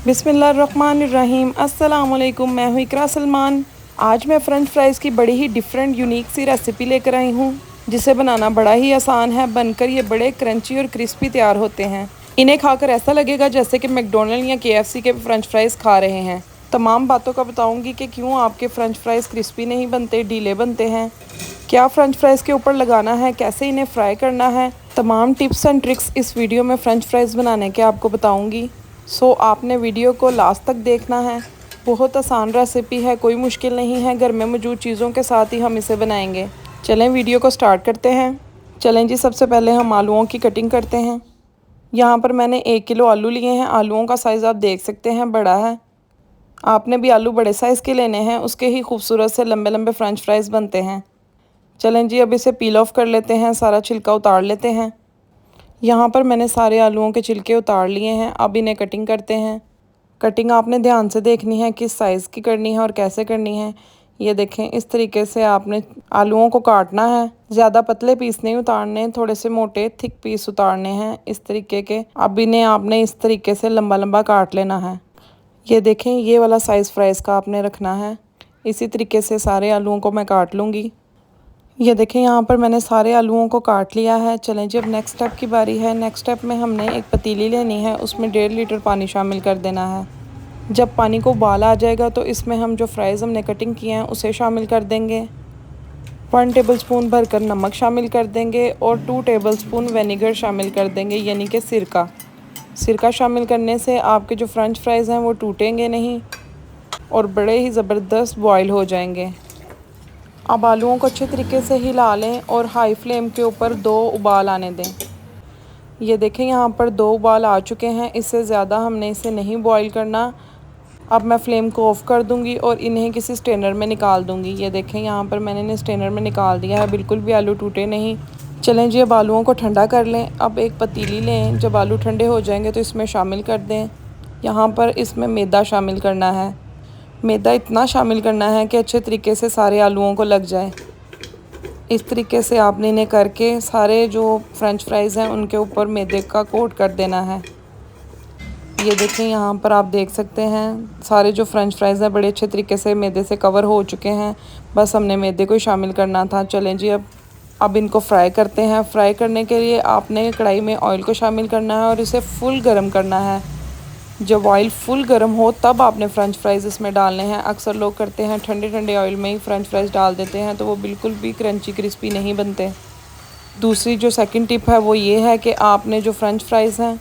बिस्मिल्लाहिर्रहमानिर्रहीम। अस्सलाम वालेकुम। मैं हूँ इकरा सलमान। आज मैं फ़्रेंच फ्राइज़ की बड़ी ही डिफरेंट यूनिक सी रेसिपी लेकर आई हूँ जिसे बनाना बड़ा ही आसान है। बनकर ये बड़े क्रंची और क्रिस्पी तैयार होते हैं। इन्हें खाकर ऐसा लगेगा जैसे कि मैकडोनल्ड या KFC के फ़्रेंच फ्राइज़ खा रहे हैं। तमाम बातों का बताऊँगी कि क्यों आपके फ़्रेंच फ्राइज़ क्रिस्पी नहीं बनते, ढीले बनते हैं, क्या फ़्रेंच फ्राइज़ के ऊपर लगाना है, कैसे इन्हें फ्राई करना है। तमाम टिप्स एंड ट्रिक्स इस वीडियो में फ़्रेंच फ्राइज़ बनाने के आपको बताऊंगी। सो आपने वीडियो को लास्ट तक देखना है। बहुत आसान रेसिपी है, कोई मुश्किल नहीं है। घर में मौजूद चीज़ों के साथ ही हम इसे बनाएंगे। चलें वीडियो को स्टार्ट करते हैं। चलें जी, सबसे पहले हम आलूओं की कटिंग करते हैं। यहाँ पर मैंने 1 किलो आलू लिए हैं। आलूओं का साइज़ आप देख सकते हैं, बड़ा है। आपने भी आलू बड़े साइज़ के लेने हैं, उसके ही खूबसूरत से लंबे लंबे फ़्रेंच फ्राइज़ बनते हैं। चलें जी, अब इसे पील ऑफ कर लेते हैं, सारा छिलका उतार लेते हैं। यहाँ पर मैंने सारे आलूओं के छिलके उतार लिए हैं। अब इन्हें कटिंग करते हैं। कटिंग आपने ध्यान से देखनी है, किस साइज़ की करनी है और कैसे करनी है। ये देखें, इस तरीके से आपने आलूओं को काटना है। ज़्यादा पतले पीस नहीं उतारने, थोड़े से मोटे थिक पीस उतारने हैं इस तरीके के। अब इन्हें आपने इस तरीके से लंबा लंबा काट लेना है। ये देखें, ये वाला साइज़ फ्राइज़ का आपने रखना है। इसी तरीके से सारे आलूओं को मैं काट लूँगी। ये देखें, यहाँ पर मैंने सारे आलूओं को काट लिया है। चलें जी, अब नेक्स्ट स्टेप की बारी है। नेक्स्ट स्टेप में हमने एक पतीली लेनी है, उसमें 1.5 लीटर पानी शामिल कर देना है। जब पानी को उबाल आ जाएगा तो इसमें हम जो फ्राइज़ हमने कटिंग किए हैं उसे शामिल कर देंगे। 1 टेबलस्पून भरकर नमक शामिल कर देंगे और 2 टेबलस्पून विनेगर शामिल कर देंगे, यानी कि सिरका। सिरका शामिल करने से आपके जो फ्रेंच फ्राइज़ हैं वो टूटेंगे नहीं और बड़े ही ज़बरदस्त बॉयल हो जाएंगे। अब आलूओं को अच्छे तरीके से हिला लें और हाई फ्लेम के ऊपर 2 उबाल आने दें। ये देखें, यहाँ पर 2 उबाल आ चुके हैं। इससे ज़्यादा हमने इसे नहीं बॉईल करना। अब मैं फ्लेम को ऑफ़ कर दूँगी और इन्हें किसी स्ट्रेनर में निकाल दूँगी। ये देखें, यहाँ पर मैंने इन्हें स्ट्रेनर में निकाल दिया है, बिल्कुल भी आलू टूटे नहीं। चलें जी, अब आलूओं को ठंडा कर लें। अब एक पतीली लें, जब आलू ठंडे हो जाएंगे तो इसमें शामिल कर दें। यहाँ पर इसमें मैदा शामिल करना है। मैदा इतना शामिल करना है कि अच्छे तरीके से सारे आलूओं को लग जाए। इस तरीके से आपने इन्हें करके सारे जो फ्रेंच फ्राइज़ हैं उनके ऊपर मैदे का कोट कर देना है। ये देखें, यहाँ पर आप देख सकते हैं सारे जो फ्रेंच फ्राइज़ हैं बड़े अच्छे तरीके से मैदे से कवर हो चुके हैं। बस हमने मैदे को ही शामिल करना था। चलें जी, अब इनको फ्राई करते हैं। फ्राई करने के लिए आपने कढ़ाई में ऑयल को शामिल करना है और इसे फुल गर्म करना है। जब ऑयल फुल गर्म हो तब आपने फ़्रेंच फ्राइज़ इसमें डालने हैं। अक्सर लोग करते हैं ठंडे ठंडे ऑयल में ही फ़्रेंच फ्राइज़ डाल देते हैं, तो वो बिल्कुल भी क्रंची क्रिस्पी नहीं बनते। दूसरी जो सेकंड टिप है वो ये है कि आपने जो फ़्रेंच फ्राइज़ हैं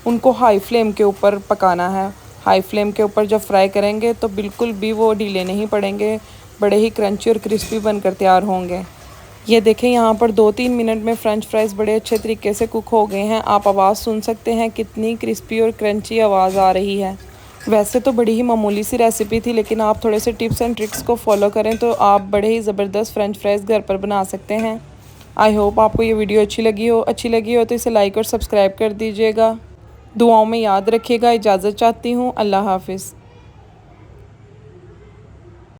उनको हाई फ्लेम के ऊपर पकाना है। हाई फ्लेम के ऊपर जब फ्राई करेंगे तो बिल्कुल भी वो ढीले नहीं पड़ेंगे, बड़े ही क्रंची और क्रिस्पी बनकर तैयार होंगे। ये देखें, यहाँ पर 2-3 मिनट में फ़्रेंच फ्राइज़ बड़े अच्छे तरीके से कुक हो गए हैं। आप आवाज़ सुन सकते हैं, कितनी क्रिस्पी और क्रंची आवाज़ आ रही है। वैसे तो बड़ी ही मामूली सी रेसिपी थी, लेकिन आप थोड़े से टिप्स एंड ट्रिक्स को फॉलो करें तो आप बड़े ही ज़बरदस्त फ़्रेंच फ्राइज़ घर पर बना सकते हैं। आई होप आपको ये वीडियो अच्छी लगी हो तो इसे लाइक और सब्सक्राइब कर दीजिएगा। दुआओं में याद रखिएगा। इजाज़त चाहती हूँ। अल्लाह हाफ़िज़।